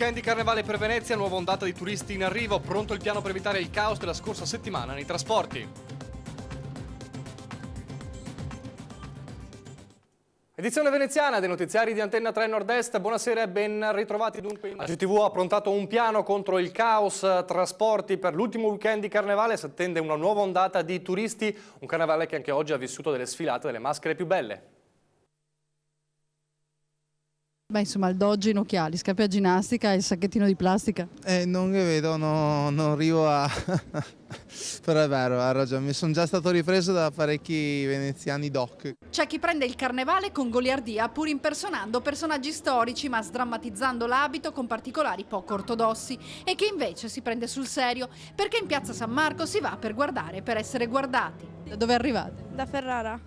weekend di carnevale per Venezia, nuova ondata di turisti in arrivo, pronto il piano per evitare il caos della scorsa settimana nei trasporti. Edizione veneziana dei notiziari di Antenna 3 Nord-Est, buonasera e ben ritrovati dunque. La GTV ha approntato un piano contro il caos trasporti per l'ultimo weekend di carnevale, si attende una nuova ondata di turisti, un carnevale che anche oggi ha vissuto delle sfilate delle maschere più belle. Beh, insomma, il dodge in occhiali, scarpe a ginnastica e il sacchettino di plastica. Non che vedo, non arrivo a... Però è vero, ha ragione, mi sono già stato ripreso da parecchi veneziani doc. C'è chi prende il carnevale con goliardia, pur impersonando personaggi storici ma sdrammatizzando l'abito con particolari poco ortodossi, e chi invece si prende sul serio, perché in piazza San Marco si va per guardare e per essere guardati. Da dove arrivate? Da Ferrara.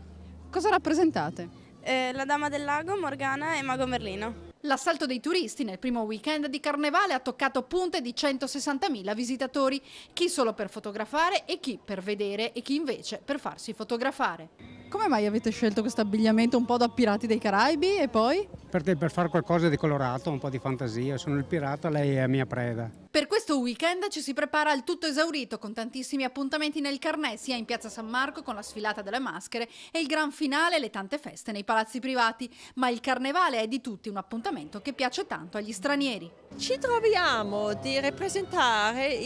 Cosa rappresentate? La Dama del Lago, Morgana e Mago Merlino. L'assalto dei turisti nel primo weekend di carnevale ha toccato punte di 160.000 visitatori, chi solo per fotografare e chi per vedere e chi invece per farsi fotografare. Come mai avete scelto questo abbigliamento un po' da pirati dei Caraibi e poi? Per fare qualcosa di colorato, un po' di fantasia. Sono il pirata, lei è mia preda. Per questo weekend ci si prepara al tutto esaurito con tantissimi appuntamenti nel Carnè, sia in piazza San Marco con la sfilata delle maschere e il gran finale e le tante feste nei palazzi privati. Ma il carnevale è di tutti un appuntamento che piace tanto agli stranieri. Ci troviamo di rappresentare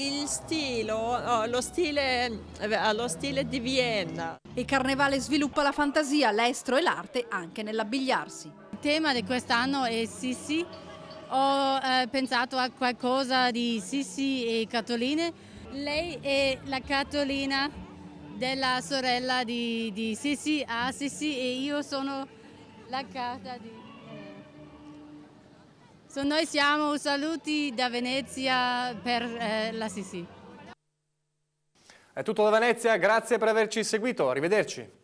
lo stile di Vienna. Il carnevale sviluppa la fantasia, l'estro e l'arte anche nell'abbigliarsi. Il tema di quest'anno è Sissi. Ho pensato a qualcosa di Sissi e Catoline. Lei è la Catolina della sorella di Sissi, Sissi, e io sono la carta di... Noi siamo saluti da Venezia per la Sissi. È tutto da Venezia, grazie per averci seguito, arrivederci.